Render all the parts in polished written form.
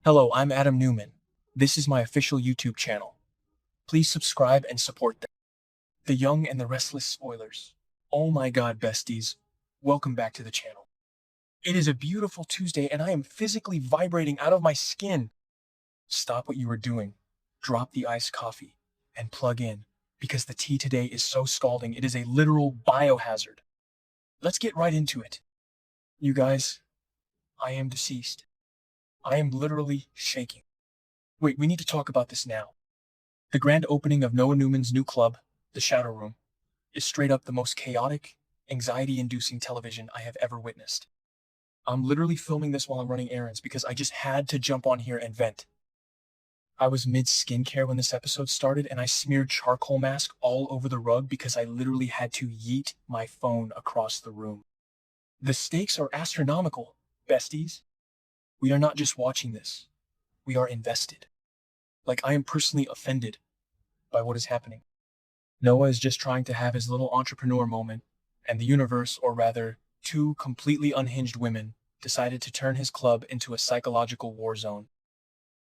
Hello, I'm Adam Newman. This is my official YouTube channel. Please subscribe and support them. The Young and the Restless spoilers. Oh my god, besties. Welcome back to the channel. It is a beautiful Tuesday and I am physically vibrating out of my skin. Stop what you are doing. Drop the iced coffee and plug in because the tea today is so scalding it is a literal biohazard. Let's get right into it. You guys, I am deceased. I am literally shaking. Wait, we need to talk about this now. The grand opening of Noah Newman's new club, The Shadow Room, is straight up the most chaotic, anxiety-inducing television I have ever witnessed. I'm literally filming this while I'm running errands because I just had to jump on here and vent. I was mid-skincare when this episode started and I smeared charcoal mask all over the rug because I literally had to yeet my phone across the room. The stakes are astronomical, besties. We are not just watching this. We are invested. Like, I am personally offended by what is happening. Noah is just trying to have his little entrepreneur moment, and the universe, or rather, two completely unhinged women, decided to turn his club into a psychological war zone.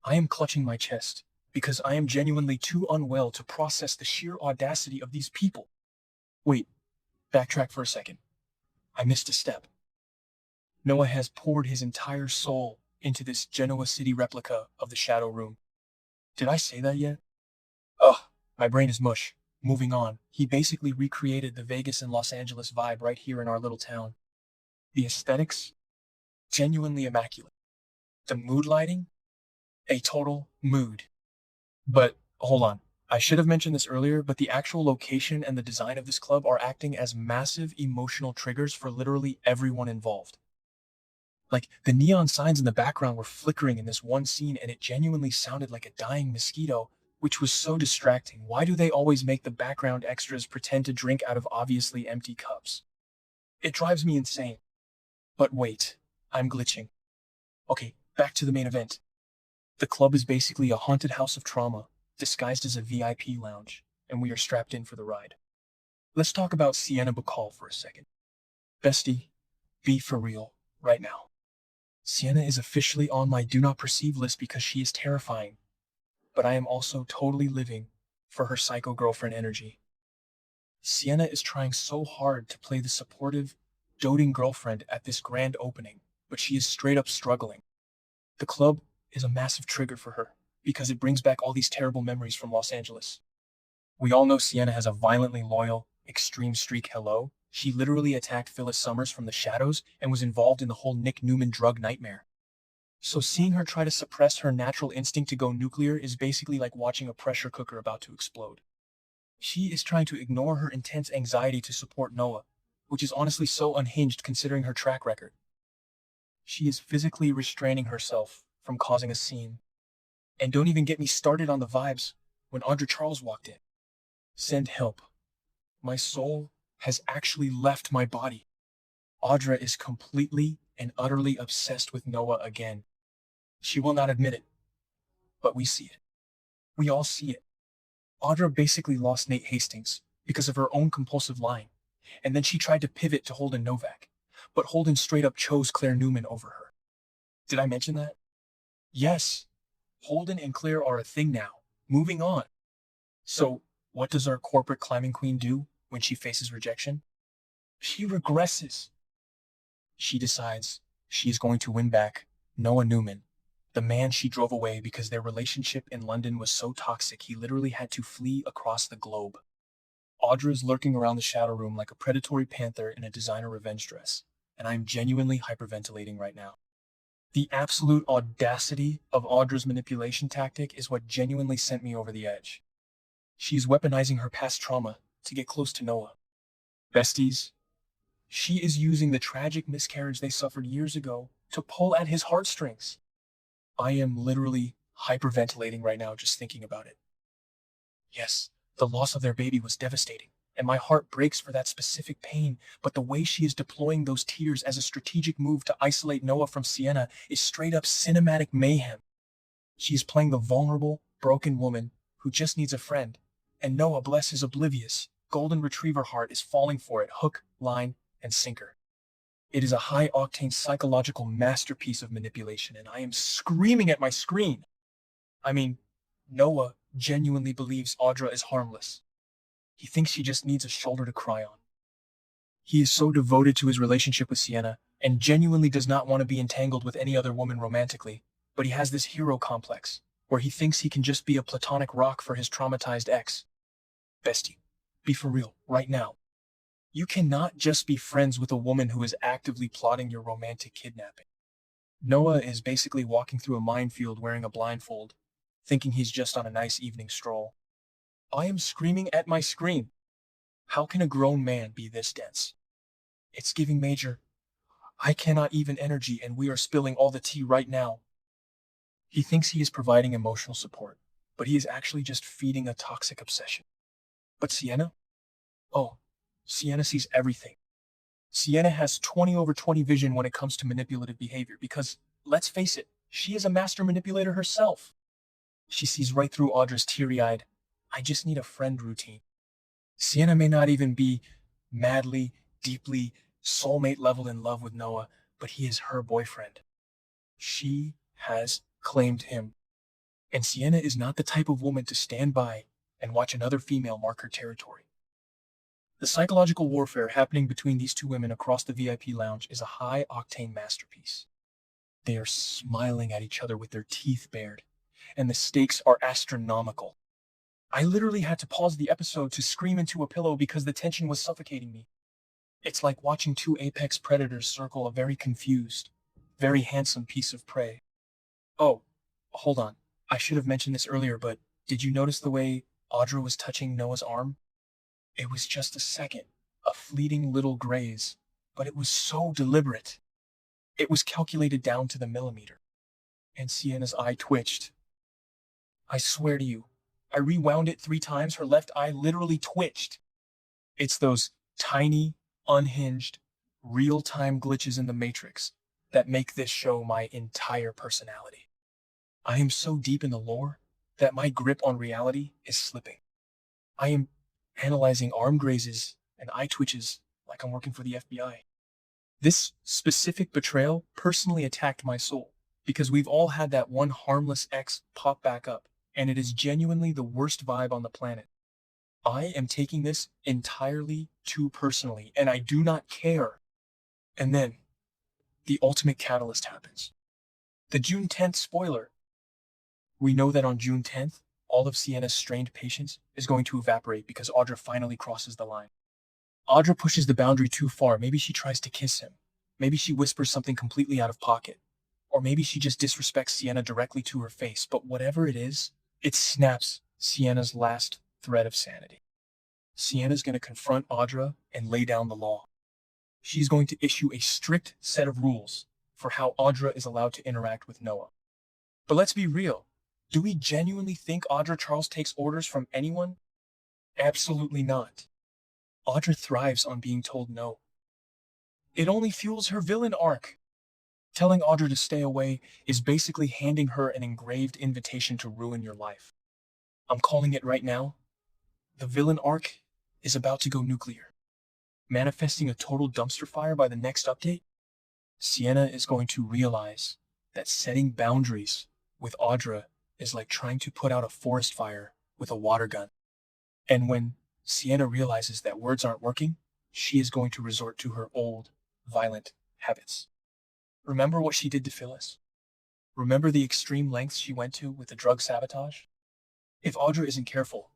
I am clutching my chest, because I am genuinely too unwell to process the sheer audacity of these people. Wait, backtrack for a second. I missed a step. Noah has poured his entire soul into this Genoa City replica of the Shadow Room. Did I say that yet? Ugh, my brain is mush. Moving on, he basically recreated the Vegas and Los Angeles vibe right here in our little town. The aesthetics? Genuinely immaculate. The mood lighting? A total mood. But, hold on. I should have mentioned this earlier, but the actual location and the design of this club are acting as massive emotional triggers for literally everyone involved. Like, the neon signs in the background were flickering in this one scene and it genuinely sounded like a dying mosquito, which was so distracting. Why do they always make the background extras pretend to drink out of obviously empty cups? It drives me insane. But wait, I'm glitching. Okay, back to the main event. The club is basically a haunted house of trauma, disguised as a VIP lounge, and we are strapped in for the ride. Let's talk about Sienna Bacall for a second. Bestie, be for real, right now. Sienna is officially on my do not perceive list because she is terrifying, but I am also totally living for her psycho girlfriend energy. Sienna is trying so hard to play the supportive, doting girlfriend at this grand opening, but she is straight up struggling. The club is a massive trigger for her because it brings back all these terrible memories from Los Angeles. We all know Sienna has a violently loyal, extreme streak. Hello? She literally attacked Phyllis Summers from the shadows and was involved in the whole Nick Newman drug nightmare. So seeing her try to suppress her natural instinct to go nuclear is basically like watching a pressure cooker about to explode. She is trying to ignore her intense anxiety to support Noah, which is honestly so unhinged considering her track record. She is physically restraining herself from causing a scene. And don't even get me started on the vibes when Audra Charles walked in. Send help. My soul has actually left my body. Audra is completely and utterly obsessed with Noah again. She will not admit it, but we see it. We all see it. Audra basically lost Nate Hastings because of her own compulsive lying, and then she tried to pivot to Holden Novak, but Holden straight up chose Claire Newman over her. Did I mention that? Yes, Holden and Claire are a thing now. Moving on. So, what does our corporate climbing queen do when she faces rejection? She regresses. She decides she is going to win back Noah Newman, the man she drove away because their relationship in London was so toxic he literally had to flee across the globe. Audra is lurking around the Shadow Room like a predatory panther in a designer revenge dress, and I'm genuinely hyperventilating right now. The absolute audacity of Audra's manipulation tactic is what genuinely sent me over the edge. She's weaponizing her past trauma to get close to Noah. Besties, she is using the tragic miscarriage they suffered years ago to pull at his heartstrings. I am literally hyperventilating right now just thinking about it. Yes, the loss of their baby was devastating, and my heart breaks for that specific pain, but the way she is deploying those tears as a strategic move to isolate Noah from Sienna is straight up cinematic mayhem. She is playing the vulnerable, broken woman who just needs a friend, and Noah, bless his oblivious, golden retriever heart, is falling for it hook, line, and sinker. It is a high-octane psychological masterpiece of manipulation, and I am screaming at my screen. I mean, Noah genuinely believes Audra is harmless. He thinks she just needs a shoulder to cry on. He is so devoted to his relationship with Sienna and genuinely does not want to be entangled with any other woman romantically, but he has this hero complex where he thinks he can just be a platonic rock for his traumatized ex. Bestie, be for real, right now. You cannot just be friends with a woman who is actively plotting your romantic kidnapping. Noah is basically walking through a minefield wearing a blindfold, thinking he's just on a nice evening stroll. I am screaming at my screen. How can a grown man be this dense? It's giving major. I cannot even energy and we are spilling all the tea right now. He thinks he is providing emotional support, but he is actually just feeding a toxic obsession. But Sienna? Oh, Sienna sees everything. Sienna has 20 over 20 vision when it comes to manipulative behavior because, let's face it, she is a master manipulator herself. She sees right through Audra's teary-eyed, I just need a friend routine. Sienna may not even be madly, deeply, soulmate level in love with Noah, but he is her boyfriend. She has claimed him. And Sienna is not the type of woman to stand by and watch another female mark her territory. The psychological warfare happening between these two women across the VIP lounge is a high-octane masterpiece. They are smiling at each other with their teeth bared, and the stakes are astronomical. I literally had to pause the episode to scream into a pillow because the tension was suffocating me. It's like watching two apex predators circle a very confused, very handsome piece of prey. Oh, hold on. I should have mentioned this earlier, but did you notice the way Audra was touching Noah's arm? It was just a second, a fleeting little graze, but it was so deliberate. It was calculated down to the millimeter. And Sienna's eye twitched. I swear to you, I rewound it 3 times, her left eye literally twitched. It's those tiny, unhinged, real-time glitches in the Matrix that make this show my entire personality. I am so deep in the lore that my grip on reality is slipping. I am analyzing arm grazes and eye twitches like I'm working for the FBI. This specific betrayal personally attacked my soul because we've all had that one harmless ex pop back up, and it is genuinely the worst vibe on the planet. I am taking this entirely too personally, and I do not care. And then, the ultimate catalyst happens. The June 10th spoiler. We know that on June 10th, all of Sienna's strained patience is going to evaporate because Audra finally crosses the line. Audra pushes the boundary too far. Maybe she tries to kiss him. Maybe she whispers something completely out of pocket. Or maybe she just disrespects Sienna directly to her face. But whatever it is, it snaps Sienna's last thread of sanity. Sienna's going to confront Audra and lay down the law. She's going to issue a strict set of rules for how Audra is allowed to interact with Noah. But let's be real. Do we genuinely think Audra Charles takes orders from anyone? Absolutely not. Audra thrives on being told no. It only fuels her villain arc. Telling Audra to stay away is basically handing her an engraved invitation to ruin your life. I'm calling it right now. The villain arc is about to go nuclear. Manifesting a total dumpster fire by the next update, Sienna is going to realize that setting boundaries with Audra is like trying to put out a forest fire with a water gun. And when Sienna realizes that words aren't working, she is going to resort to her old, violent habits. Remember what she did to Phyllis? Remember the extreme lengths she went to with the drug sabotage? If Audra isn't careful,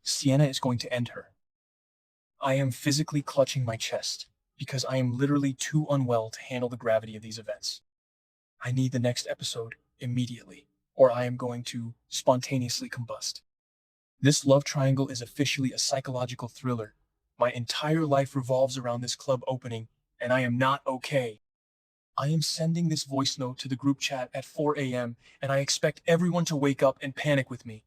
Sienna is going to end her. I am physically clutching my chest because I am literally too unwell to handle the gravity of these events. I need the next episode immediately, or I am going to spontaneously combust. This love triangle is officially a psychological thriller. My entire life revolves around this club opening, and I am not okay. I am sending this voice note to the group chat at 4 a.m., and I expect everyone to wake up and panic with me.